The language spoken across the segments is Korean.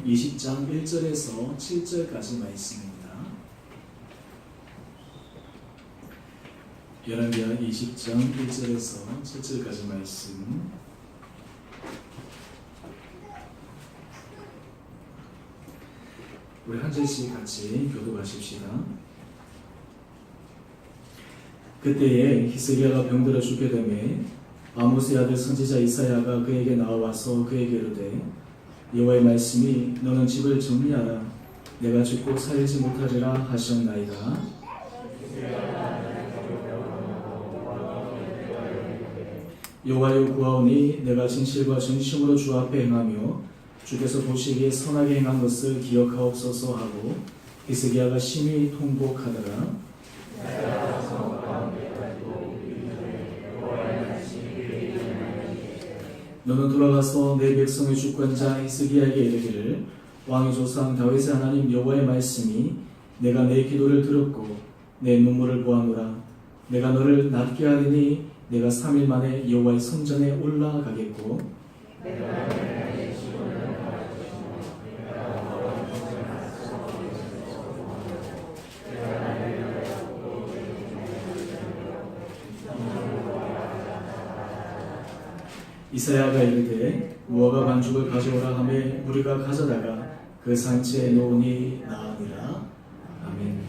20장 1절에서 7절까지 말씀입니다. 열왕기하 20장 1절에서 7절까지 말씀. 우리 한 절씩 같이 교독하십시다. 그때에 히스기야가 병들어 죽게 되매 아모스의 아들 선지자 이사야가 그에게 나와서 그에게 이르되 여호와의 말씀이 너는 집을 정리하라 내가 죽고 살지 못하리라 하셨나이다. 여호와여 구하오니 내가 진실과 전심으로 주 앞에 행하며 주께서 보시기에 선하게 행한 것을 기억하옵소서 하고 히스기야가 심히 통곡하더라. 너는 돌아가서 내 백성의 주권자 히스기야에게 이르기를 왕의 조상 다윗의 하나님 여호와의 말씀이 내가 내 기도를 들었고 내 눈물을 보았노라. 내가 너를 낫게 하리니 내가 3일 만에 여호와의 성전에 올라가겠고 이사야가 이르되 무화과 반죽을 가져오라 하매 우리가 가져다가 그 산지에 놓으니 나으니라. 아멘.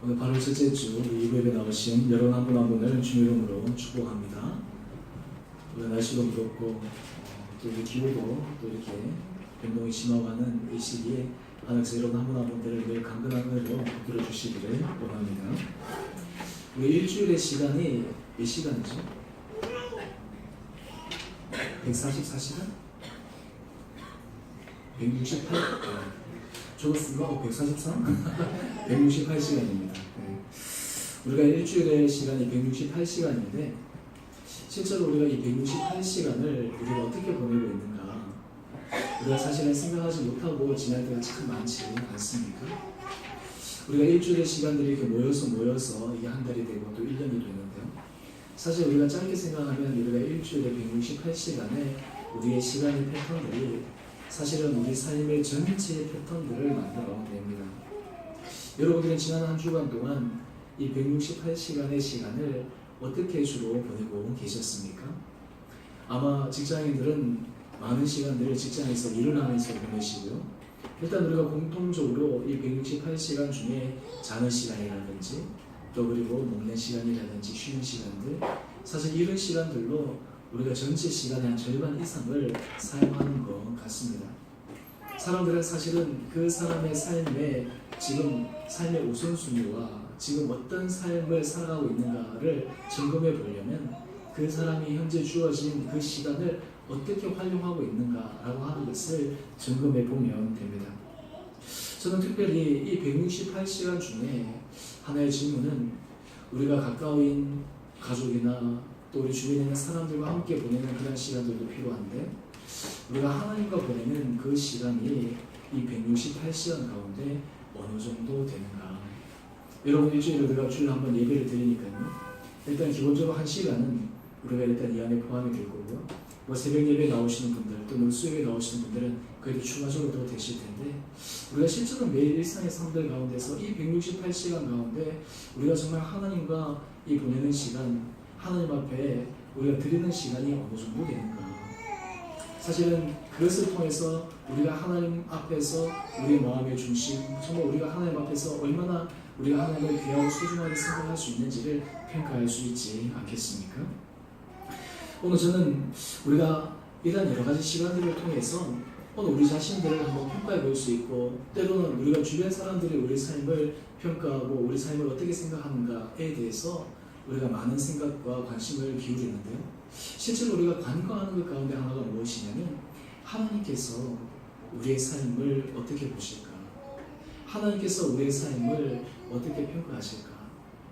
오늘 8월 첫째 주 우리 이브에 나오신 여러분 한 분 한 분을 주님 이름으로 축복합니다. 오늘 날씨도 무겁고 또 이렇게 기후도 또 이렇게 변동이 심화하는 이 시기에 하나님께서 여러분 한 분 한 분들을 늘 강건한 은혜로 붙들어 주시기를 원합니다. 우리 일주일의 시간이 몇 시간이죠? 144시간? 168? 적었습니까? 143? 168시간입니다. 우리가 일주일의 시간이 168시간인데 실제로 우리가 이 168시간을 우리가 어떻게 보내고 있는가 우리가 사실은 생각하지 못하고 지날 때가 참 많지 않습니까? 우리가 일주일의 시간들이 이렇게 모여서 이게 한 달이 되고 또 1년이 되는데요. 사실 우리가 짧게 생각하면 우리가 일주일에 168시간에 우리의 시간의 패턴들이 사실은 우리 삶의 전체의 패턴들을 만들어냅니다. 여러분들은 지난 한 주간 동안 이 168시간의 시간을 어떻게 주로 보내고 계셨습니까? 아마 직장인들은 많은 시간들을 직장에서 일을 하면서 보내시고요. 일단 우리가 공통적으로 이 168시간 중에 자는 시간이라든지 또 그리고 먹는 시간이라든지 쉬는 시간들 사실 이런 시간들로 우리가 전체 시간의 한 절반 이상을 사용하는 것 같습니다. 사람들은 사실은 그 사람의 삶에 지금 삶의 우선순위와 지금 어떤 삶을 살아가고 있는가를 점검해 보려면 그 사람이 현재 주어진 그 시간을 어떻게 활용하고 있는가라고 하는 것을 점검해 보면 됩니다. 저는 특별히 이 168시간 중에 하나의 질문은 우리가 가까운 가족이나 또 우리 주변에 있는 사람들과 함께 보내는 그런 시간들도 필요한데 우리가 하나님과 보내는 그 시간이 이 168시간 가운데 어느 정도 되는가. 여러분 일주일에 우리가 주일에 한번 예배를 드리니까요. 일단 기본적으로 한 시간은 우리가 일단 이 안에 포함이 될 거고요. 뭐 새벽 예배 나오시는 분들 또 수요일에 나오시는 분들은 그래도 추가적으로 더 되실 텐데 우리가 실제로 매일 일상의 삶들 가운데서 이 168시간 가운데 우리가 정말 하나님과 이 보내는 시간 하나님 앞에 우리가 드리는 시간이 어느 정도 되는가. 사실은 그것을 통해서 우리가 하나님 앞에서 우리의 마음의 중심 정말 우리가 하나님 앞에서 얼마나 우리가 하나님을 귀하고 소중하게 생각할 수 있는지를 평가할 수 있지 않겠습니까? 오늘 저는 우리가 이런 여러 가지 시간들을 통해서 오늘 우리 자신들을 한번 평가해 볼 수 있고 때로는 우리가 주변 사람들이 우리 삶을 평가하고 우리 삶을 어떻게 생각하는가에 대해서 우리가 많은 생각과 관심을 기울이는데요. 실제로 우리가 관건하는 것 가운데 하나가 무엇이냐면 하나님께서 우리의 삶을 어떻게 보실까? 하나님께서 우리의 삶을 어떻게 평가하실까?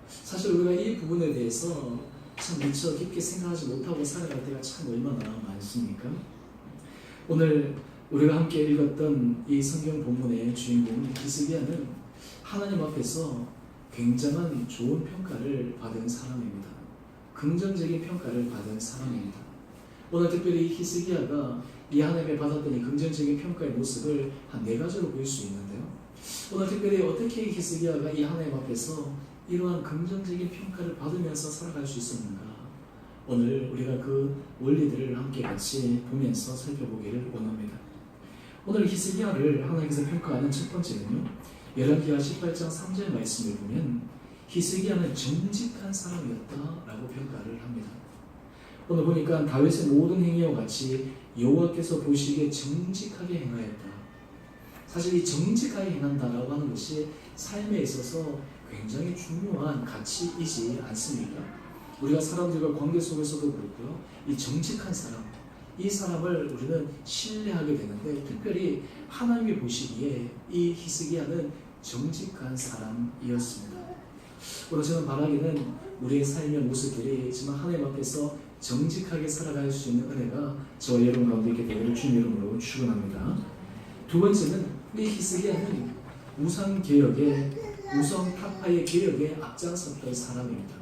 사실 우리가 이 부분에 대해서 참 미처 깊게 생각하지 못하고 살아갈 때가 참 얼마나 많습니까? 오늘 우리가 함께 읽었던 이 성경 본문의 주인공 히스기야는 하나님 앞에서 굉장한 좋은 평가를 받은 사람입니다. 긍정적인 평가를 받은 사람입니다. 오늘 특별히 히스기야가 이 하나님의 받았던 이 긍정적인 평가의 모습을 한 4가지로 보일 수 있는데요. 오늘 특별히 어떻게 히스기야가 이 하나님 앞에서 이러한 긍정적인 평가를 받으면서 살아갈 수 있었는가, 오늘 우리가 그 원리들을 함께 같이 보면서 살펴보기를 원합니다. 오늘 히스기야를 하나님께서 평가하는 첫 번째는요, 열왕기하 18장 3절 말씀을 보면 히스기야는 정직한 사람이었다라고 평가를 합니다. 오늘 보니까 다윗의 모든 행위와 같이 여호와께서 보시기에 정직하게 행하였다. 사실 이 정직하게 행한다라고 하는 것이 삶에 있어서 굉장히 중요한 가치이지 않습니까? 우리가 사람들과 관계 속에서도 그렇고요, 이 정직한 사람, 이 사람을 우리는 신뢰하게 되는데, 특별히 하나님이 보시기에 이 히스기야는 정직한 사람이었습니다. 오늘 저는 바라기는 우리의 삶의 모습들이 정말 하나님 앞에서 정직하게 살아갈 수 있는 은혜가 저와 여러분 가운데 있게 되기를 주님 이름으로 축원합니다. 두 번째는 이 히스기야는 우상개혁의, 우상 타파의 개혁에 앞장섰던 사람입니다.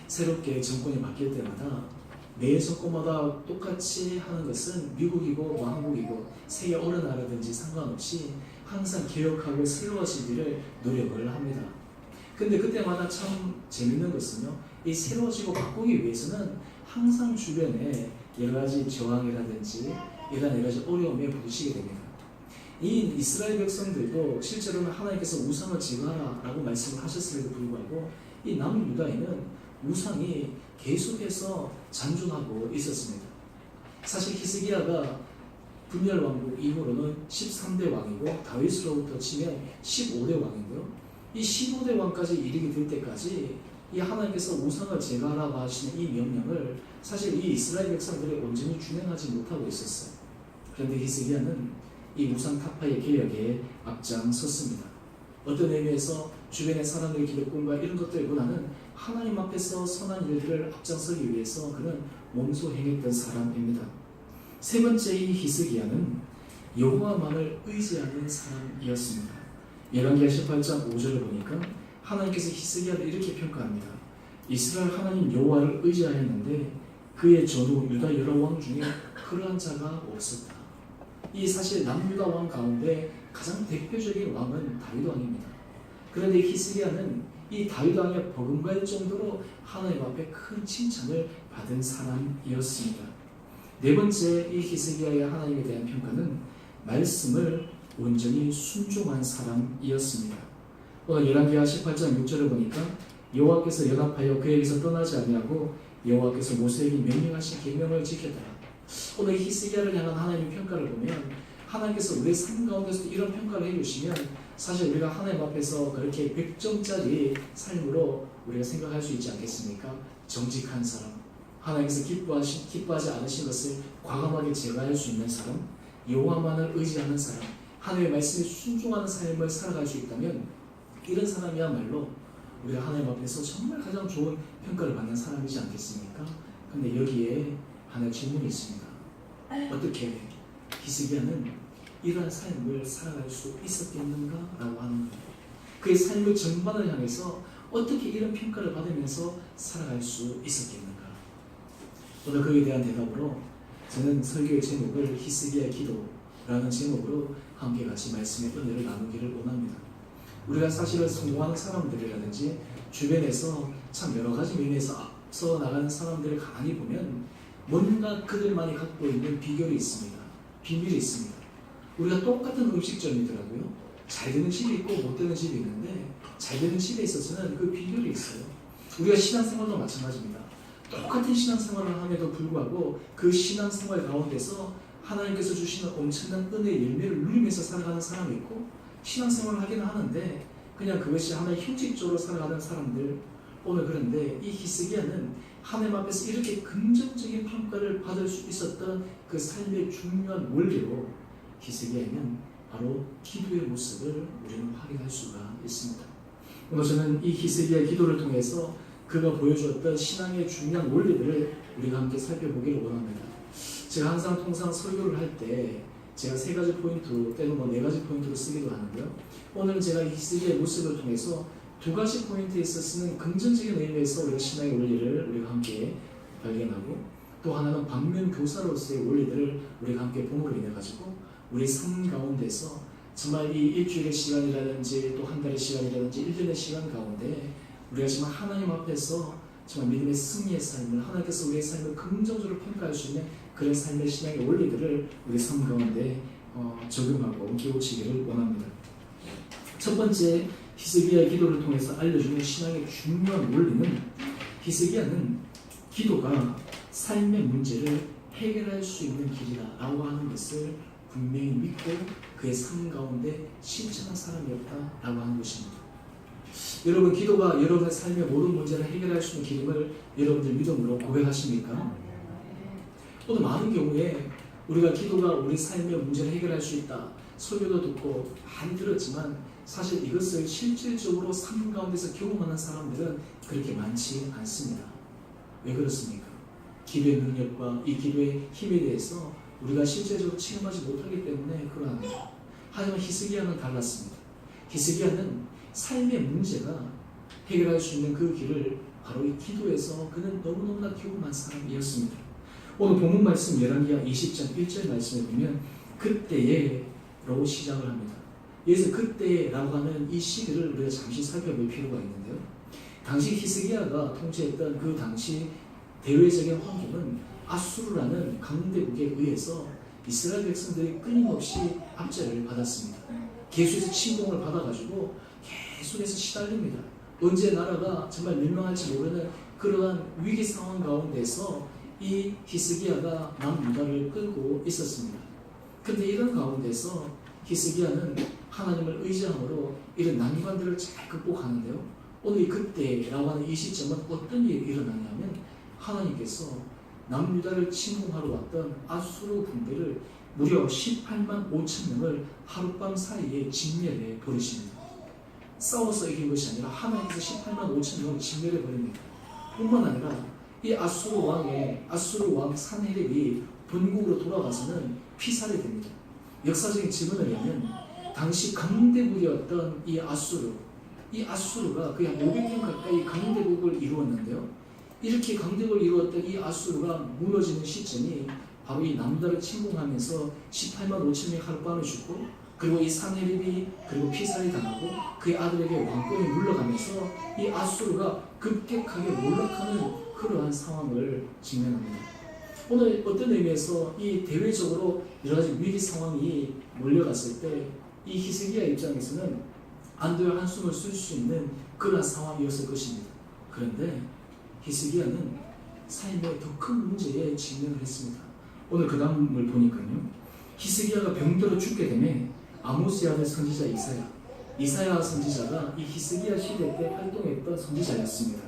새롭게 정권이 바뀔 때마다 매 정권마다 똑같이 하는 것은 미국이고 뭐 한국이고 세계 어느 나라든지 상관없이 항상 개혁하고 새로워지기를 노력을 합니다. 근데 그때마다 참 재밌는 것은요, 이 새로워지고 바꾸기 위해서는 항상 주변에 여러 가지 저항이라든지 이런 여러 가지 어려움에 부딪히게 됩니다. 이 이스라엘 백성들도 실제로는 하나님께서 우상을 제거하라 라고 말씀을 하셨음에도 불구하고 이 남유다에는 우상이 계속해서 잔존하고 있었습니다. 사실 히스기야가 분열 왕국 이후로는 13대 왕이고 다윗으로부터 치면 15대 왕이고요. 이 15대 왕까지 이르게 될 때까지 이 하나님께서 우상을 제거하라고 하시는 이 명령을 사실 이 이스라엘 백성들이 온전히 준행하지 못하고 있었어요. 그런데 히스기야는 이 우상 타파의 개혁에 앞장섰습니다. 어떤 의미에서 주변의 사람들의 기득권과 이런 것들보다는 하나님 앞에서 선한 일들을 앞장서기 위해서 그는 몸소 행했던 사람입니다. 세 번째, 이 히스기야는 여호와만을 의지하는 사람이었습니다. 열왕기하 18장 5절을 보니까 하나님께서 히스기야를 이렇게 평가합니다. 이스라엘 하나님 여호와를 의지하였는데 그의 전후 유다 여러 왕 중에 그러한 자가 없었다. 이 사실 남유다 왕 가운데 가장 대표적인 왕은 다윗 왕입니다. 그런데 히스기야는 이 다윗 왕의 버금갈 정도로 하나님 앞에 큰 칭찬을 받은 사람이었습니다. 네 번째, 이 히스기야의 하나님에 대한 평가는 말씀을 온전히 순종한 사람이었습니다. 오늘 열왕기하 18장 6절을 보니까 여호와께서 연합하여 그에게서 떠나지 아니하고 여호와께서 모세에게 명령하신 계명을 지켰더라. 오늘 히스기야를 향한 하나님의 평가를 보면 하나님께서 우리의 삶 가운데서도 이런 평가를 해주시면 사실 우리가 하나님 앞에서 그렇게 100점짜리 삶으로 우리가 생각할 수 있지 않겠습니까? 정직한 사람, 하나님께서 기뻐하지 않으신 것을 과감하게 제거할 수 있는 사람, 여호와만을 의지하는 사람, 하나님의 말씀에 순종하는 삶을 살아갈 수 있다면 이런 사람이야말로 우리가 하나님 앞에서 정말 가장 좋은 평가를 받는 사람이지 않겠습니까? 그런데 여기에 하나의 질문이 있습니다. 어떻게 히스기야는 이러한 삶을 살아갈 수 있었겠는가? 라고 하는 거예요. 그의 삶의 전반을 향해서 어떻게 이런 평가를 받으면서 살아갈 수 있었겠는가? 오늘 거기에 대한 대답으로 저는 설교의 제목을 히스기야의 기도라는 제목으로 함께 같이 말씀의 은혜를 나누기를 원합니다. 우리가 사실은 성공하는 사람들이라든지 주변에서 참 여러 가지 면에서 앞서 나가는 사람들을 가만히 보면 뭔가 그들만이 갖고 있는 비결이 있습니다. 비밀이 있습니다. 우리가 똑같은 음식점이더라고요. 잘 되는 집이 있고 못 되는 집이 있는데 잘 되는 집에 있어서는 그 비결이 있어요. 우리가 신앙생활도 마찬가지입니다. 똑같은 신앙생활을 함에도 불구하고 그 신앙생활 가운데서 하나님께서 주시는 엄청난 은혜의 열매를 누리면서 살아가는 사람이 있고 신앙생활을 하기는 하는데 그냥 그것이 하나의 형식적으로 살아가는 사람들. 오늘 그런데 이 히스기야는 하나님 앞에서 이렇게 긍정적인 평가를 받을 수 있었던 그 삶의 중요한 원리로 히스기야는 바로 기도의 모습을 우리는 확인할 수가 있습니다. 오늘 저는 이 히스기야의 기도를 통해서 그가 보여주었던 신앙의 중요한 원리들을 우리가 함께 살펴보기를 원합니다. 제가 항상 통상 설교를 할 때 제가 3가지 포인트 때는 4가지 포인트로 쓰기도 하는데요. 오늘은 제가 히스기야의 모습을 통해서 2가지 포인트에 있어 쓰는 긍정적인 의미에서 우리가 신앙의 원리를 우리가 함께 발견하고 또 하나는 반면 교사로서의 원리들을 우리가 함께 봄으로 인해 가지고 우리 삶 가운데서 정말 이 일주일의 시간이라든지 또 한 달의 시간이라든지 1년의 시간 가운데 우리가 정말 하나님 앞에서 정말 믿음의 승리의 삶을, 하나님께서 우리의 삶을 긍정적으로 평가할 수 있는 그런 삶의 신앙의 원리들을 우리 삶 가운데 적용하고 기울이기를 원합니다. 첫 번째, 히스기야의 기도를 통해서 알려주는 신앙의 중요한 원리는, 히스기야는 기도가 삶의 문제를 해결할 수 있는 길이라고 하는 것을 분명히 믿고 그의 삶 가운데 실천한 사람이었다라고 하는 것입니다. 여러분, 기도가 여러분의 삶의 모든 문제를 해결할 수 있는 길임을 여러분들 믿음으로 고백하십니까? 오늘 많은 경우에 우리가 기도가 우리 삶의 문제를 해결할 수 있다, 설교도 듣고 많이 들었지만 사실 이것을 실질적으로 삶 가운데서 경험하는 사람들은 그렇게 많지 않습니다. 왜 그렇습니까? 기도의 능력과 이 기도의 힘에 대해서 우리가 실제적으로 체험하지 못하기 때문에 그러합니다. 하지만 히스기야는 달랐습니다. 히스기야는 삶의 문제가 해결할 수 있는 그 길을 바로 이 기도에서 그는 너무너무나 경험한 사람이었습니다. 오늘 본문 말씀 열왕기하 20장 1절 말씀에 보면 그때에로 시작을 합니다. 여기서 그때라고 하는 이 시기를 우리가 잠시 살펴볼 필요가 있는데요. 당시 히스기야가 통치했던 그 당시 대외적인 환경은 아수르라는 강대국에 의해서 이스라엘 백성들이 끊임없이 압제를 받았습니다. 계속해서 침공을 받아가지고 계속해서 시달립니다. 언제 나라가 정말 멸망할지 모르는 그러한 위기 상황 가운데서 이 히스기야가 남유다를 끌고 있었습니다. 그런데 이런 가운데서 히스기야는 하나님을 의지함으로 이런 난관들을 잘 극복하는데요. 오늘 이 그때라고 하는 이 시점은 어떤 일이 일어나냐면 하나님께서 남유다를 침공하러 왔던 아수르 군대를 무려 18만 5천 명을 하룻밤 사이에 진멸해 버리십니다. 싸워서 이긴 것이 아니라 하나님께서 18만 5천 명을 진멸해 버립니다. 뿐만 아니라 이 아수르 왕 산헤립이 본국으로 돌아가서는 피살이 됩니다. 역사적인 증언에 의하면 당시 강대국이었던 이 아수르가 거의 한 500년 가까이 강대국을 이루었는데요. 이렇게 강대국을 이루었던 이 아수르가 무너지는 시점이 바로 이 남유다를 침공하면서 18만 5천 명이 하룻밤에 죽고, 그리고 이 산헤립이 그리고 피살이 당하고 그의 아들에게 왕권이 물러가면서 이 아수르가 급격하게 몰락하는 그러한 상황을 직면합니다. 오늘 어떤 의미에서 이 대외적으로 여러 가지 위기 상황이 몰려갔을 때 이 히스기야 입장에서는 안도의 한숨을 쓸 수 있는 그러한 상황이었을 것입니다. 그런데 히스기야는 삶의 더 큰 문제에 직면을 했습니다. 오늘 그 다음을 보니까요, 히스기야가 병들어 죽게 되면 아모스의 아들 선지자 이사야 선지자가 이 히스기야 시대 때 활동했던 선지자였습니다.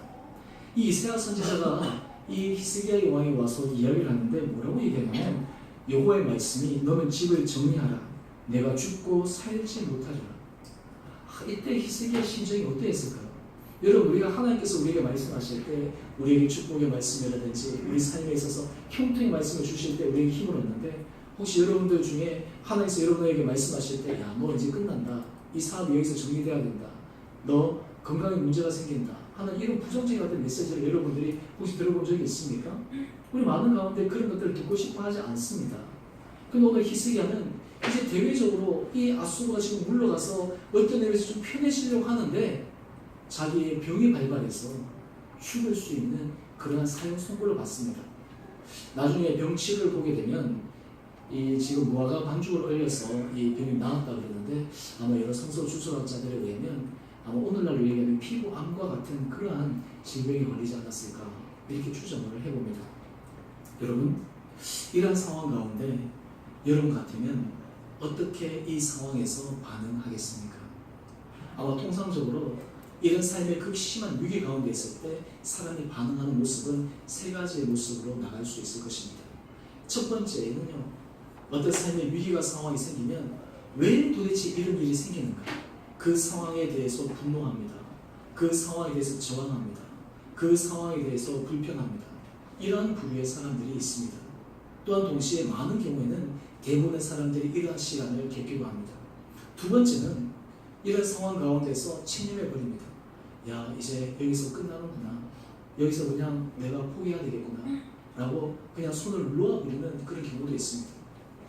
이 이사야 선지자가 이 히스기야의 왕이 와서 이야기를 하는데 뭐라고 얘기하냐면, 여호와의 말씀이 너는 집을 정리하라. 내가 죽고 살지 못하리라. 이때 히스기야 심정이 어떠했을까요? 여러분, 우리가 하나님께서 우리에게 말씀하실 때 우리에게 축복의 말씀이라든지 우리 삶에 있어서 형통의 말씀을 주실 때 우리에게 힘을 얻는데, 혹시 여러분들 중에 하나님께서 여러분에게 말씀하실 때 야, 너 이제 끝난다, 이 사업이 여기서 정리돼야 된다, 너 건강에 문제가 생긴다 하는 이런 부정적인 어떤 메시지를 여러분들이 혹시 들어본 적이 있습니까? 우리 많은 가운데 그런 것들을 듣고 싶어 하지 않습니다. 근데 오늘 히스기야는 이제 대외적으로 이 아수르가 지금 물러가서 어떤 의미에서 좀 편해지려고 하는데 자기의 병이 발발해서 죽을 수 있는 그러한 사형 선고를 받습니다. 나중에 병치를 보게 되면 이 지금 무화과 반죽을 얼려서 이 병이 나았다 그러는데, 아마 여러 성서 주석학자들에 의하면 아마 오늘날로 얘기하면 피부암과 같은 그러한 질병이 걸리지 않았을까, 이렇게 추정을 해봅니다. 여러분, 이러한 상황 가운데 여러분 같으면 어떻게 이 상황에서 반응하겠습니까? 아마 통상적으로 이런 삶의 극심한 위기 가운데 있을 때 사람이 반응하는 모습은 세 가지의 모습으로 나갈 수 있을 것입니다. 첫 번째는요, 어떤 삶의 위기가 상황이 생기면 왜 도대체 이런 일이 생기는가? 그 상황에 대해서 분노합니다. 그 상황에 대해서 저항합니다. 그 상황에 대해서 불편합니다. 이러한 부류의 사람들이 있습니다. 또한 동시에 많은 경우에는 대부분의 사람들이 이러한 시간을 겪기도 합니다. 두 번째는 이런 상황 가운데서 체념해 버립니다. 야, 이제 여기서 끝나는구나. 여기서 그냥 내가 포기해야 되겠구나. 라고 그냥 손을 놓아버리는 그런 경우도 있습니다.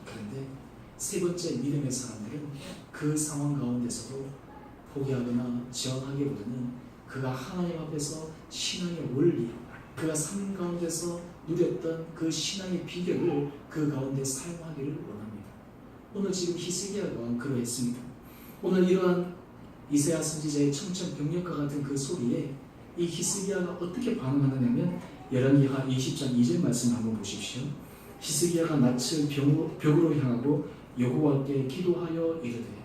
그런데 세 번째 믿음의 사람들은 그 상황 가운데서도 포기하거나 저항하기보다는 그가 하나님 앞에서 신앙의 원리, 그가 삶 가운데서 누렸던 그 신앙의 비결을 그 가운데 사용하기를 원합니다. 오늘 지금 히스기야가 그러했습니다. 오늘 이러한 이사야 선지자의 청천벽력과 같은 그 소리에 이 히스기야가 어떻게 반응하느냐면 열왕기하 20장 2절 말씀 한번 보십시오. 히스기야가 낯을 벽으로 향하고 여호와께 기도하여 이르되.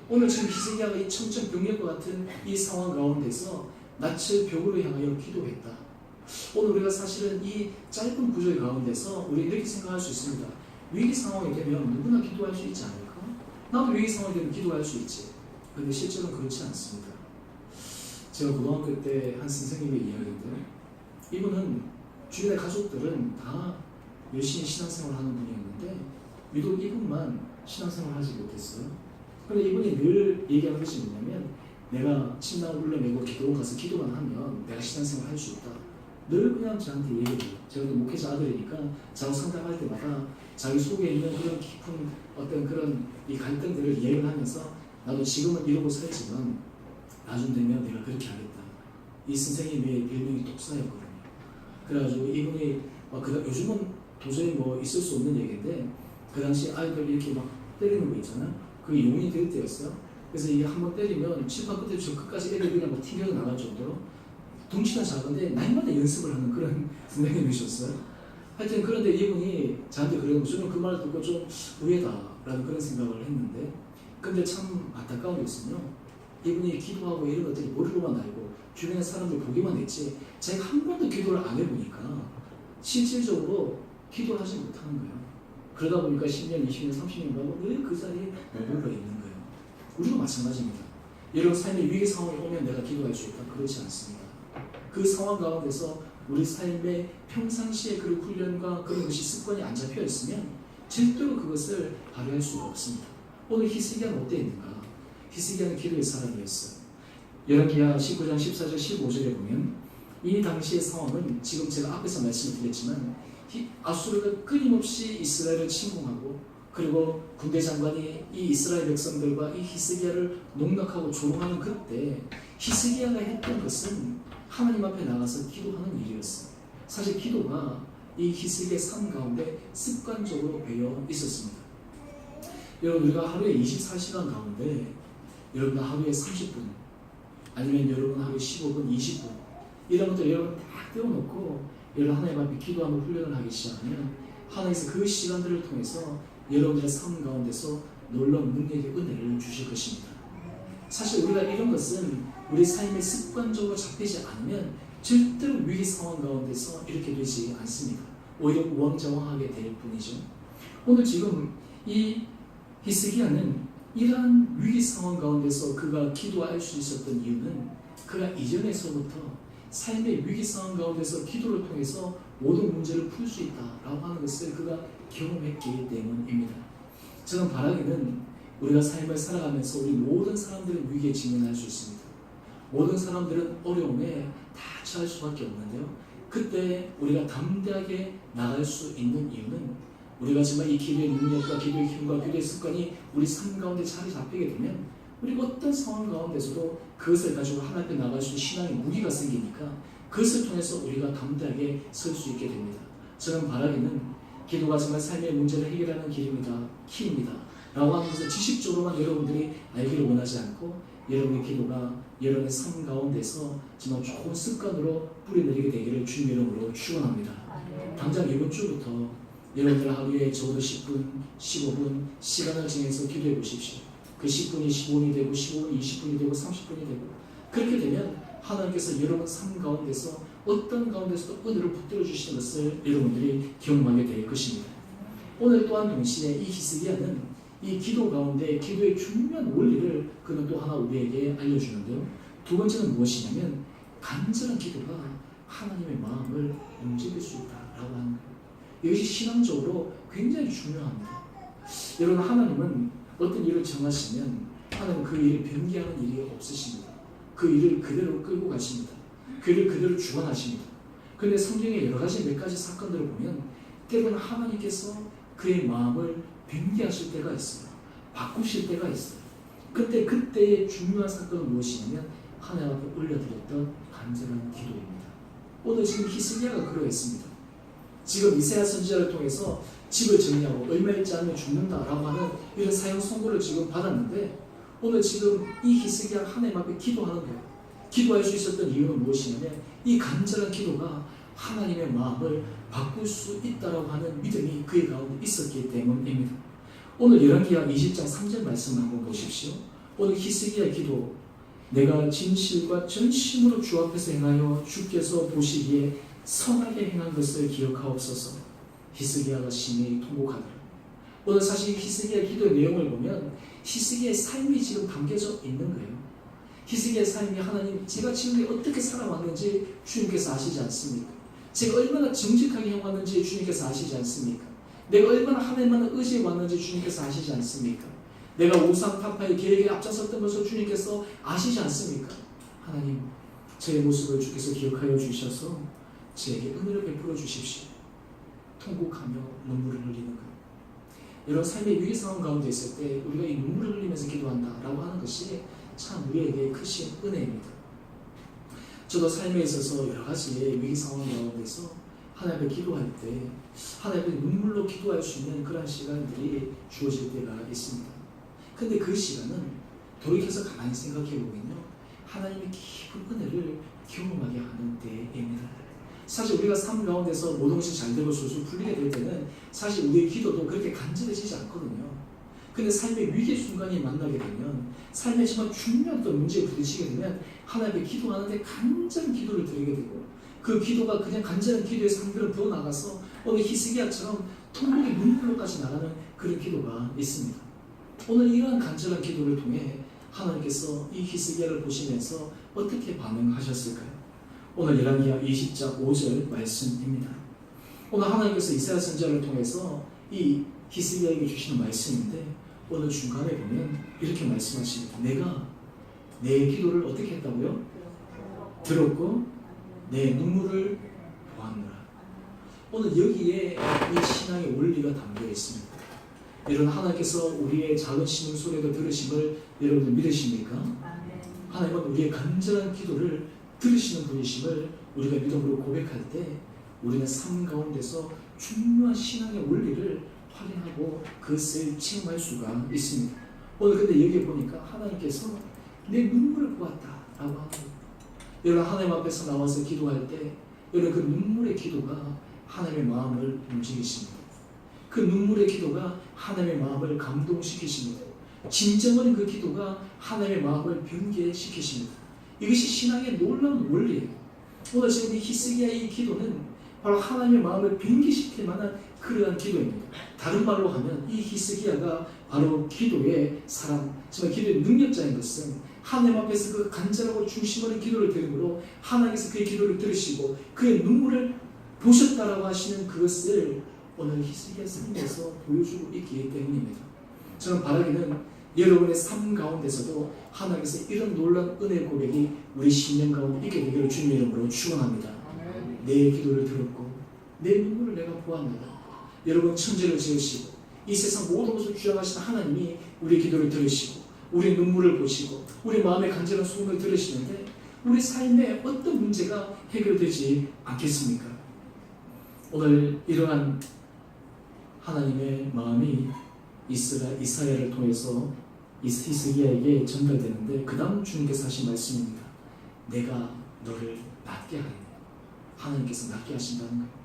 오늘 지금 히스기야가 이 청천벽력과 같은 이 상황 가운데서 낯을 벽으로 향하여 기도했다. 오늘 우리가 사실은 이 짧은 구절 가운데서 우리 이렇게 생각할 수 있습니다. 위기 상황이 되면 누구나 기도할 수 있지 않을까? 나도 위기 상황이 되면 기도할 수 있지. 그런데 실제로는 그렇지 않습니다. 제가 고등학교 때 한 선생님의 이야기인데, 이분은 주변의 가족들은 다 열심히 신앙생활을 하는 분이었는데 유독 이분만 신앙생활을 하지 못했어요. 그런데 이분이 늘 얘기하는 것이 뭐냐면, 내가 침낭을 올려내고 기도원 가서 기도만 하면 내가 신앙생활을 할 수 있다. 늘 그냥 저한테 얘기해요. 제가 목회자 아들이니까 저하고 상담할 때마다 자기 속에 있는 그런 깊은 어떤 그런 이 갈등들을 이해를 하면서, 나도 지금은 이러고 살지만 나중 되면 내가 그렇게 하겠다. 이 선생님의 별명이 독사였거든요. 그래가지고 이분이 요즘은 도저히 있을 수 없는 얘기인데, 그 당시 아이들 이렇게 막 때리는 거 있잖아요. 그게 용이 될 때였어요. 그래서 이게 한번 때리면 칠판 끝에 저 끝까지 애들 그냥 튕겨서 나갈 정도로 덩치는 작은데 날마다 연습을 하는 그런 선생님이셨어요. 하여튼 그런데 이분이 저한테 그러는 거죠. 저는 그 말을 듣고 좀 의외다라는 그런 생각을 했는데, 근데 참 안타까운 게 있으면요, 이분이 기도하고 이런 것들이 머리로만 알고 주변의 사람들 보기만 했지 제가 한 번도 기도를 안 해보니까 실질적으로 기도를 하지 못하는 거예요. 그러다 보니까 10년, 20년, 30년 가고 늘 그 자리에 머물러 있는 거예요. 우리도 마찬가지입니다. 여러분 삶의 위기 상황이 오면 내가 기도할 수 있다? 그렇지 않습니다. 그 상황 가운데서 우리 삶의 평상시에 그 훈련과 그런 것이 습관이 안 잡혀 있으면 절대로 그것을 발휘할 수가 없습니다. 오늘 히스기야는 어땠는가? 히스기야는 기도의 사람이었어요. 열왕기하 19장 14절 15절에 보면 이 당시의 상황은 지금 제가 앞에서 말씀드렸지만 아수르가 끊임없이 이스라엘을 침공하고, 그리고 군대 장관이 이 이스라엘 백성들과 이 히스기야를 농락하고 조롱하는 그때 히스기야가 했던 것은 하나님 앞에 나가서 기도하는 일이었어요. 사실 기도가 이 히스기야의 삶 가운데 습관적으로 배어 있었습니다. 여러분, 우리가 하루에 24시간 가운데 여러분 하루에 30분 아니면 여러분 하루에 15분, 20분 이런 것들 여러분 딱 떼어놓고 여러분 하나님 앞에 기도하는 훈련을 하기 시작하면 하나님께서 그 시간들을 통해서 여러분들의 삶 가운데서 놀라운 능력의 은혜를 주실 것입니다. 사실 우리가 이런 것은 우리 삶에 습관적으로 잡히지 않으면 절대로 위기 상황 가운데서 이렇게 되지 않습니다. 오히려 우왕좌왕하게 될 뿐이죠. 오늘 지금 이 히스기야는 이러한 위기 상황 가운데서 그가 기도할 수 있었던 이유는 그가 이전에서부터 삶의 위기 상황 가운데서 기도를 통해서 모든 문제를 풀 수 있다라고 하는 것을 그가 경험했기 때문입니다. 저는 바라기는 우리가 삶을 살아가면서 우리 모든 사람들은 위기에 직면할 수 있습니다. 모든 사람들은 어려움에 다 처할 수밖에 없는데요. 그때 우리가 담대하게 나갈 수 있는 이유는 우리가 정말 이 기도의 능력과 기도의 힘과 기도의 습관이 우리 삶 가운데 자리 잡히게 되면 우리가 어떤 상황 가운데서도 그것을 가지고 하나님 앞에 나갈 수 있는 신앙의 무기가 생기니까 그것을 통해서 우리가 담대하게 설 수 있게 됩니다. 저는 바라기는 기도가 정말 삶의 문제를 해결하는 길입니다. 키입니다. 라고 하면서 지식적으로만 여러분들이 알기를 원하지 않고 여러분의 기도가 여러분의 삶 가운데서 정말 좋은 습관으로 뿌리내리게 되기를 주님의 이름으로 축원합니다. 당장 이번 주부터 여러분들 하루에 적어도 10분, 15분 시간을 정해서 기도해 보십시오. 그 10분이 15분이 되고 15분이 20분이 되고 30분이 되고 그렇게 되면 하나님께서 여러분 삶 가운데서 어떤 가운데서도 은혜를 붙들어 주시는 것을 여러분들이 경험하게 될 것입니다. 오늘 또한 동시에 이 히스기야는 이 기도 가운데 기도의 중요한 원리를 그는 또 하나 우리에게 알려주는데요. 두 번째는 무엇이냐면 간절한 기도가 하나님의 마음을 움직일 수 있다라고 하는 거예요. 이것이 신앙적으로 굉장히 중요합니다. 여러분, 하나님은 어떤 일을 정하시면 하나님은 그 일을 변개하는 일이 없으십니다. 그 일을 그대로 끌고 가십니다. 그 일을 그대로 주관하십니다. 그런데 성경의 여러 가지 몇 가지 사건들을 보면 때로는 하나님께서 그의 마음을 변개하실 때가 있어요. 바꾸실 때가 있어요. 그때의 중요한 사건은 무엇이냐면 하나님 앞에 올려드렸던 간절한 기도입니다. 오늘 지금 히스기야가 그러했습니다. 지금 이사야 선지자를 통해서 집을 정리하고 얼마 있지 않으면 죽는다라고 하는 이런 사형 선고를 지금 받았는데 오늘 지금 이 히스기야가 하나님 앞에 기도하는 거예요. 기도할 수 있었던 이유는 무엇이냐면 이 간절한 기도가 하나님의 마음을 바꿀 수 있다라고 하는 믿음이 그의 가운데 있었기 때문입니다. 오늘 열왕기하 20장 3절 말씀 한번 보십시오. 오늘 히스기야의 기도, 내가 진실과 전심으로 주 앞에서 행하여 주께서 보시기에 선하게 행한 것을 기억하옵소서. 히스기야가 심히 통곡하더라. 오늘 사실 히스기야의 기도의 내용을 보면 히스기야의 삶이 지금 담겨져 있는 거예요. 히스기야의 삶이 하나님, 제가 지금 어떻게 살아왔는지 주님께서 아시지 않습니까? 제가 얼마나 정직하게 행왔는지 주님께서 아시지 않습니까? 내가 얼마나 하나님만을 의지해 왔는지 주님께서 아시지 않습니까? 내가 우상타파의 계획에 앞장섰던 것을 주님께서 아시지 않습니까? 하나님, 제 모습을 주께서 기억하여 주셔서 저에게 은혜를 베풀어 주십시오. 통곡하며 눈물을 흘리는 거예요. 이런 삶의 위기 상황 가운데 있을 때 우리가 이 눈물을 흘리면서 기도한다라고 하는 것이 참 우리에게 크신 은혜입니다. 저도 삶에 있어서 여러 가지의 위기 상황 가운데서 하나님 앞에 기도할 때 하나님 앞에 눈물로 기도할 수 있는 그런 시간들이 주어질 때가 있습니다. 근데 그 시간은 돌이켜서 가만히 생각해 보면요, 하나님의 깊은 은혜를 경험하게 하는 때입니다. 사실 우리가 삶 가운데서 모든 것이 잘 되고 술술 풀리게 될 때는 사실 우리의 기도도 그렇게 간절해지지 않거든요. 근데 삶의 위기 순간이 만나게 되면, 삶의 정말 중요한 또 문제에 부딪히게 되면 하나님께 기도하는데 간절한 기도를 드리게 되고, 그 기도가 그냥 간절한 기도의 상태로 부어나가서 오늘 히스기야처럼 통곡의 눈물로까지 나가는 그런 기도가 있습니다. 오늘 이러한 간절한 기도를 통해 하나님께서 이 히스기야를 보시면서 어떻게 반응하셨을까요? 오늘 열왕기하 20장 5절 말씀입니다. 오늘 하나님께서 이사야 선지자를 통해서 이 히스기야에게 주시는 말씀인데, 오늘 중간에 보면 이렇게 말씀하십니다. 내가 내 기도를 어떻게 했다고요? 들었고 내 눈물을 보았노라. 오늘 여기에 이 신앙의 원리가 담겨 있습니다. 여러분, 하나님께서 우리의 작은 신음소리도 들으심을 여러분들 믿으십니까? 하나님은 우리의 간절한 기도를 들으시는 분이심을 우리가 믿음으로 고백할 때 우리는 삶 가운데서 중요한 신앙의 원리를 확인하고 그것을 체험할 수가 있습니다. 오늘 근데 여기 보니까 하나님께서 내 눈물을 보았다라고 하는, 여러분 하나님 앞에서 나와서 기도할 때 여러분 그 눈물의 기도가 하나님의 마음을 움직이십니다. 그 눈물의 기도가 하나님의 마음을 감동시키십니다. 진정한 그 기도가 하나님의 마음을 변개시키십니다. 이것이 신앙의 놀라운 원리예요. 오늘 지금 이 히스기야의 이 기도는 바로 하나님의 마음을 변개시킬 만한 그러한 기도입니다. 다른 말로 하면 이 히스기야가 바로 기도의 사람, 정말 기도의 능력자인 것은 하나님 앞에서 그 간절하고 중심 어린 기도를 드림으로 하나님께서 그의 기도를 들으시고 그의 눈물을 보셨다라고 하시는 그것을 오늘 히스기야 선생님께서 보여주고 있기 때문입니다. 저는 바라기는 여러분의 삶 가운데서도 하나님께서 이런 놀라운 은혜의 고백이 우리 심령 가운데 있게 되기를 주님의 이름으로 축원합니다. 내 기도를 들었고 내 눈물을 내가 보았노라. 여러분, 천지를 지으시고 이 세상 모든 것을 주장하시는 하나님이 우리 기도를 들으시고 우리 눈물을 보시고 우리 마음의 간절한 소원을 들으시는데 우리 삶에 어떤 문제가 해결되지 않겠습니까? 오늘 이러한 하나님의 마음이 이사야를 통해서 히스기야에게 전달되는데 그 다음 주님께서 하신 말씀입니다. 내가 너를 낫게 하리니. 하나님께서 낫게 하신다는 거예요.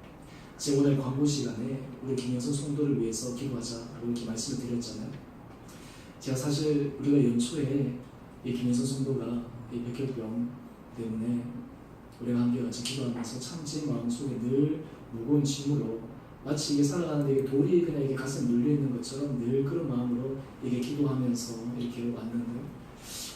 제가 오늘 광고 시간에 우리 김영선 성도를 위해서 기도하자라고 이렇게 말씀을 드렸잖아요. 제가 사실 우리가 연초에 이 김영선 성도가 이 백혈병 때문에 우리가 함께 같이 기도하면서 참 제 마음속에 늘 무거운 짐으로 마치 이게 살아가는데 이게 돌이 그냥 이게 가슴에 눌려있는 것처럼 늘 그런 마음으로 이게 기도하면서 이렇게 왔는데요.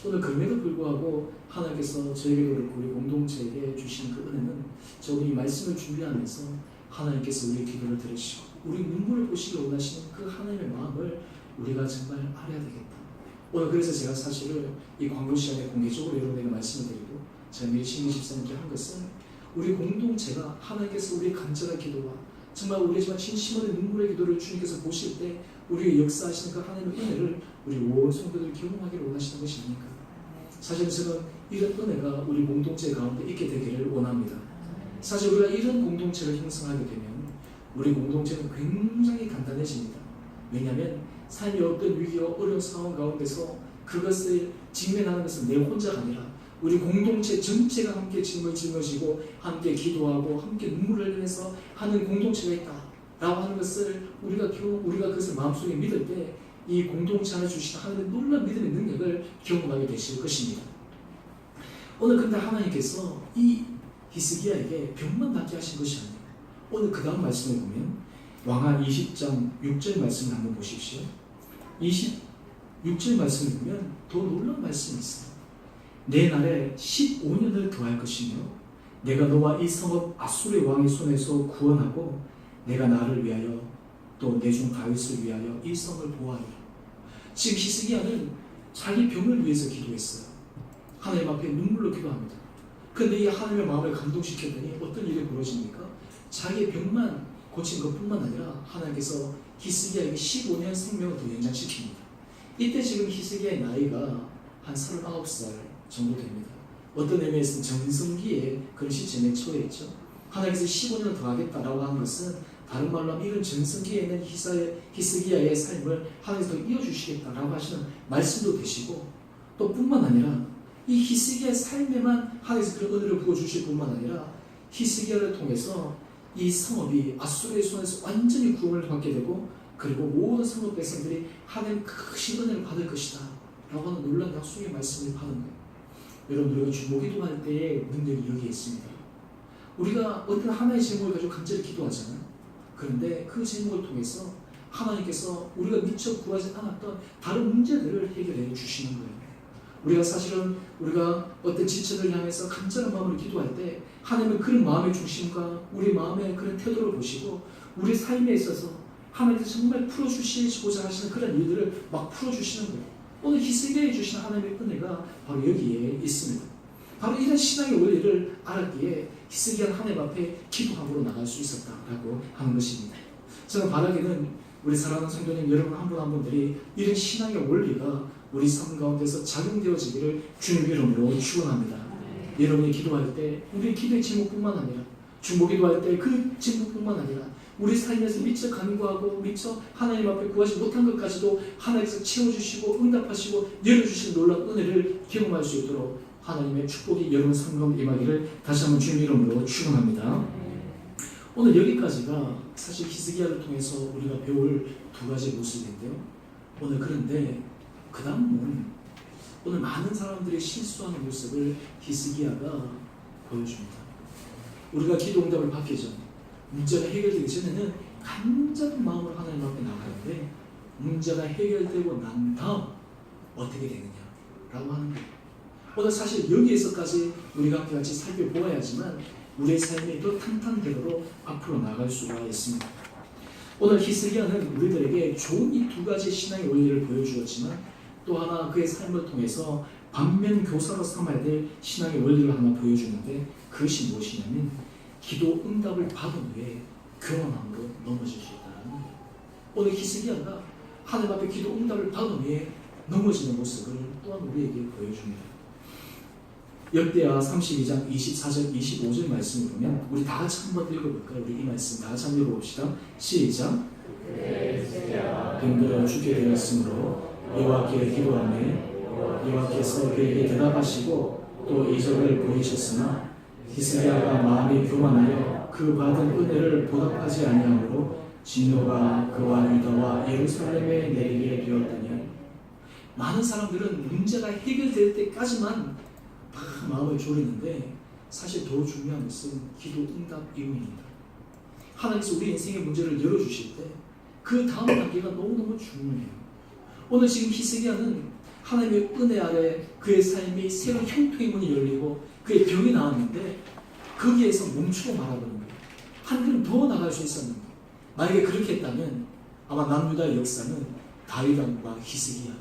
오늘 그럼에도 불구하고 하나님께서 저에게도 그렇고 우리 공동체에게 주신 그 은혜는 저 이 말씀을 준비하면서 하나님께서 우리의 기도를 들으시고 우리 눈물을 보시기 원하시는 그 하나님의 마음을 우리가 정말 알아야 되겠다. 오늘 그래서 제가 사실은 이 광고 시간에 공개적으로 여러분에게 말씀을 드리고 제가 매일 신기 집사님께 한 것은 우리 공동체가 하나님께서 우리의 간절한 기도와 정말 우리 정말 진심 어린 눈물의 기도를 주님께서 보실 때 우리의 역사하시는 그 하나님의 은혜를 우리 온 성도들이 경험하기를 원하시는 것입니까? 사실은 저는 이런 은혜가 우리 공동체 가운데 있게 되기를 원합니다. 사실 우리가 이런 공동체를 형성하게 되면 우리 공동체는 굉장히 간단해집니다. 왜냐하면 삶의 어떤 위기와 어려운 상황 가운데서 그것을 직면하는 것은 내 혼자가 아니라 우리 공동체 전체가 함께 짐을 짊어지고 함께 기도하고 함께 눈물을 흘려서 하는 공동체가 있다라고 하는 것을 우리가 그것을 마음속에 믿을 때 이 공동체 안에 주신 하나님의 놀라운 믿음의 능력을 경험하게 되실 것입니다. 오늘 근데 하나님께서 이 히스기야에게 병만 낫게 하신 것이 아니에요. 오늘 그 다음 말씀을 보면 왕하 20장 6절 말씀을 한번 보십시오. 26절 말씀을 보면 더 놀라운 말씀이 있어요. 내 날에 15년을 더할 것이며 내가 너와 이 성읍 아수르의 왕의 손에서 구원하고 내가 나를 위하여 또 내 종 다윗을 위하여 이 성을 보호하리라. 지금 히스기야는 자기 병을 위해서 기도했어요. 하나님 앞에 눈물로 기도합니다. 그런데 이 하나님의 마음을 감동시켰더니 어떤 일이 벌어집니까? 자기의 병만 고친 것뿐만 아니라 하나님께서 히스기야에게 15년 생명을 더 연장시킵니다. 이때 지금 히스기야의 나이가 한 39살 정도 됩니다. 어떤 의미에서는 전성기의 그런 시점에 처해 있죠. 하나님께서 15년을 더 하겠다라고 하는 것은 다른 말로 하면 이런 전성기에 있는 히스기야의 삶을 하나님께서 이어주시겠다라고 하시는 말씀도 되시고 또 뿐만 아니라 이 히스기야의 삶에만 하나님께서 그런 은혜를 부어주실 뿐만 아니라 히스기야를 통해서 이 성읍이 아수르의 손에서 완전히 구원을 받게 되고 그리고 모든 성읍 백성들이 하나님 크신 은혜를 받을 것이다 라고 하는 놀라운 약속의 말씀을 받은 거예요. 여러분 우리가 주보기도할 때의 능력이 여기에 있습니다. 우리가 어떤 하나의 제목을 가지고 간절히 기도하잖아요. 그런데 그 제목을 통해서 하나님께서 우리가 미처 구하지 않았던 다른 문제들을 해결해 주시는 거예요. 우리가 사실은 우리가 어떤 지체를 향해서 간절한 마음으로 기도할 때 하나님은 그런 마음의 중심과 우리 마음의 그런 태도를 보시고 우리 삶에 있어서 하나님께서 정말 풀어주시고자 하시는 그런 일들을 막 풀어주시는 거예요. 오늘 히스기야에 주신 하나님의 은혜가 바로 여기에 있습니다. 바로 이런 신앙의 원리를 알았기에 히스기야는 하나님 앞에 기도함으로 나갈 수 있었다라고 하는 것입니다. 저는 바라기는 우리 사랑하는 성도님 여러분 한 분 한 분들이 이런 신앙의 원리가 우리 삶 가운데서 작용되어지기를 주님 이름으로 축원합니다. 여러분이 기도할 때 우리 기도의 제목뿐만 아니라 중보기도할 때 그 제목뿐만 아니라 우리 삶에서 미처 간구하고 미처 하나님 앞에 구하지 못한 것까지도 하나님께서 채워주시고 응답하시고 열어주신 놀라운 은혜를 경험할 수 있도록 하나님의 축복이 여러분 삶 가운데 임하기를 다시 한번 주님 이름으로 축원합니다. 오늘 여기까지가 사실 히스기야를 통해서 우리가 배울 두 가지 모습인데요. 오늘 그런데 그 다음은 오늘 많은 사람들이 실수하는 모습을 히스기야가 보여줍니다. 우리가 기도 응답을 받기 전 문제가 해결되기 전에는 간절한 마음으로 하나님 앞에 나가는데 문제가 해결되고 난 다음 어떻게 되느냐라고 하는 거예요. 오늘 사실 여기에서까지 우리가 함께 같이 살펴보아야지만 우리의 삶이 더 탄탄대로 앞으로 나갈 수가 있습니다. 오늘 히스기야는 우리들에게 좋은 이 두 가지 신앙의 원리를 보여주었지만 또 하나 그의 삶을 통해서 반면 교사로 삼아야 될 신앙의 원리를 하나 보여주는데 그것이 무엇이냐면 기도 응답을 받은 후에 교만함으로 넘어질 수 있다는 거예요. 오늘 히스기야가 하나님 앞에 기도 응답을 받은 후에 넘어지는 모습을 또한 우리에게 보여줍니다. 역대하 32장 24절 25절 말씀을 보면 우리 다 같이 한번 읽어볼까요? 우리 이 말씀 다 같이 한번 읽어봅시다. 시작. 병들어 죽게 되었으므로 여호와께 기도하매 여호와께서 그에게 대답하시고 또 이적을 보이셨으나 히스기야가 마음이 교만하여 그 받은 은혜를 보답하지 아니하므로 진노가 그와 유다와 예루살렘에 내리게 되었더니 많은 사람들은 문제가 해결될 때까지만 다 마음을 졸이는데 사실 더 중요한 것은 기도 응답 이후입니다. 하나님께서 우리 인생의 문제를 열어주실 때 그 다음 단계가 너무너무 중요해요. 오늘 지금 히스기야는 하나님의 은혜 아래 그의 삶이 새로운 형통의 문이 열리고 그의 병이 나았는데 거기에서 멈추고 말아버린 거예요. 한 걸음 더 나갈 수 있었는데 만약에 그렇게 했다면 아마 남유다의 역사는 다윗왕과 히스기야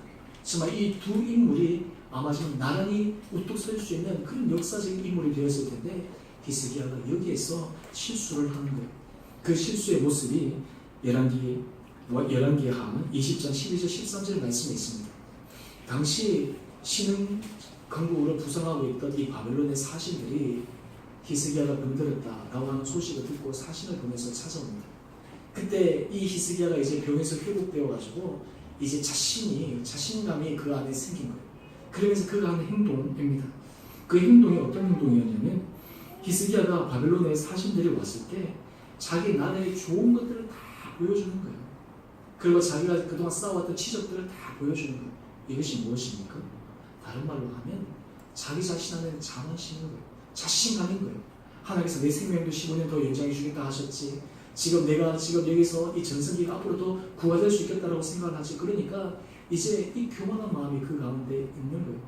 정말 이 두 인물이 아마 지금 나란히 우뚝 설 수 있는 그런 역사적인 인물이 되었을 텐데 히스기야가 여기에서 실수를 하는 거예요. 그 실수의 모습이 열왕기에 하면 20장 12절 13절 말씀에 있습니다. 당시 신흥 강국으로 부상하고 있던 이 바벨론의 사신들이 히스기야가 병들었다라고 하는 소식을 듣고 사신을 보내서 찾아옵니다. 그때 이 히스기야가 이제 병에서 회복되어 가지고 이제 자신감이 그 안에 생긴 거예요. 그러면서 그가 하는 행동입니다. 그 행동이 어떤 행동이었냐면 히스기야가 바벨론의 사신들이 왔을 때 자기 나라의 좋은 것들을 다 보여주는 거예요. 그리고 자기가 그동안 쌓아왔던 치적들을 다 보여주는 거예요. 이것이 무엇입니까? 다른 말로 하면 자기 자신 안에는 자만심인 거예요. 자신감인 거예요. 하나님께서 내 생명도 15년 더 연장해 주겠다 하셨지. 내가 여기서 이 전성기가 앞으로도 구가될 수 있겠다라고 생각을 하지. 그러니까 이제 이 교만한 마음이 그 가운데 있는 거예요.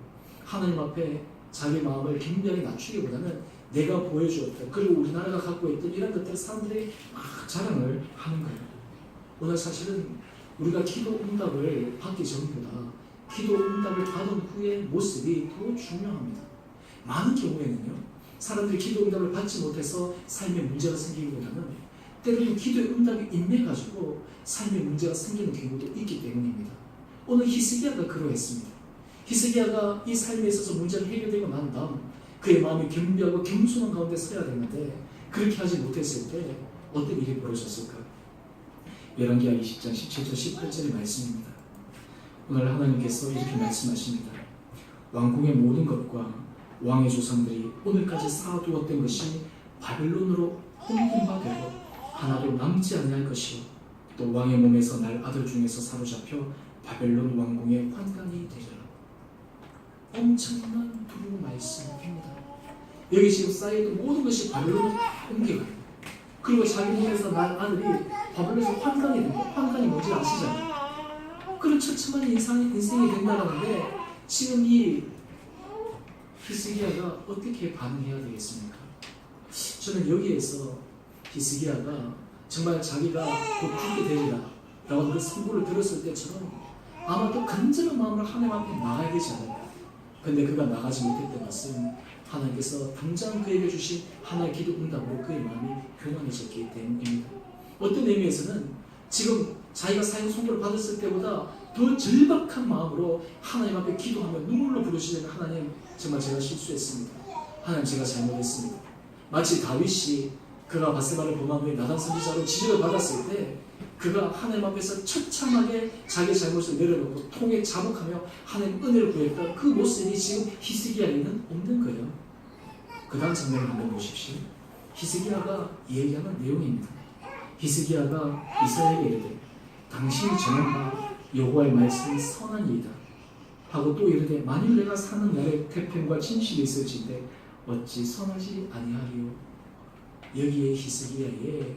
하나님 앞에 자기 마음을 겸비하게 낮추기보다는 내가 보여주었던, 그리고 우리나라가 갖고 있던 이런 것들 사람들이 막 자랑을 하는 거예요. 오늘 사실은 우리가 기도 응답을 받기 전보다 기도 응답을 받은 후의 모습이 더 중요합니다. 많은 경우에는요, 사람들이 기도 응답을 받지 못해서 삶에 문제가 생기기보다는 때로는 기도의 응답이 임해가지고 삶에 문제가 생기는 경우도 있기 때문입니다. 오늘 히스기야가 그러했습니다. 히스기야가 이 삶에 있어서 문제가 해결되고 난 다음 그의 마음이 겸비하고 겸손한 가운데 서야 되는데 그렇게 하지 못했을 때 어떤 일이 벌어졌을까요? 열왕기하 20장 17절 18절의 말씀입니다. 오늘 하나님께서 이렇게 말씀하십니다. 왕궁의 모든 것과 왕의 조상들이 오늘까지 쌓아두었던 것이 바벨론으로 옮긴 바 되고 하나도 남지 아니할 것이요 또 왕의 몸에서 날 아들 중에서 사로잡혀 바벨론 왕궁의 환관이 되리라. 엄청난 두루 말씀입니다. 여기 지금 쌓여있던 모든 것이 바벨론으로 옮겨가요. 그리고 자기 몸에서 날 아들이 바벨론에서 환관이 된다. 환관이 뭔지 아시잖아요. 그런 처참한 인생이 된다는데 지금 이 히스기야가 어떻게 반응해야 되겠습니까? 저는 여기에서 히스기야가 정말 자기가 곧 죽게 되리라 라고 그 선고를 들었을 때처럼 아마도 간절한 마음으로 하나님 앞에 나가야 되지 않을까. 근데 그가 나가지 못했던 것은 하나님께서 당장 그에게 주신 하나의 기도 응답으로 그의 마음이 교만해졌기 때문입니다. 어떤 의미에서는 지금 자기가 사형 선고를 받았을 때보다 더 절박한 마음으로 하나님 앞에 기도하며 눈물로 부르시는 하나님, 정말 제가 실수했습니다. 하나님, 제가 잘못했습니다. 마치 다윗이 그가 바세바를 범한 후에 나단 선지자로 지적을 받았을 때 그가 하나님 앞에서 처참하게 자기 잘못을 내려놓고 통에 자복하며 하나님 은혜를 구했던 그 모습이 지금 히스기야에는 없는 거예요. 그 다음 장면을 한번 보십시오. 히스기야가 얘기하는 내용입니다. 히스기야가 이스라엘에게 이르되 당신이 전한 바 여호와의 말씀이 선하니이다 하고 또 이르되 만일 내가 사는 날에 태평과 진실이 있을진데 어찌 선하지 아니하리요. 여기에 히스기야의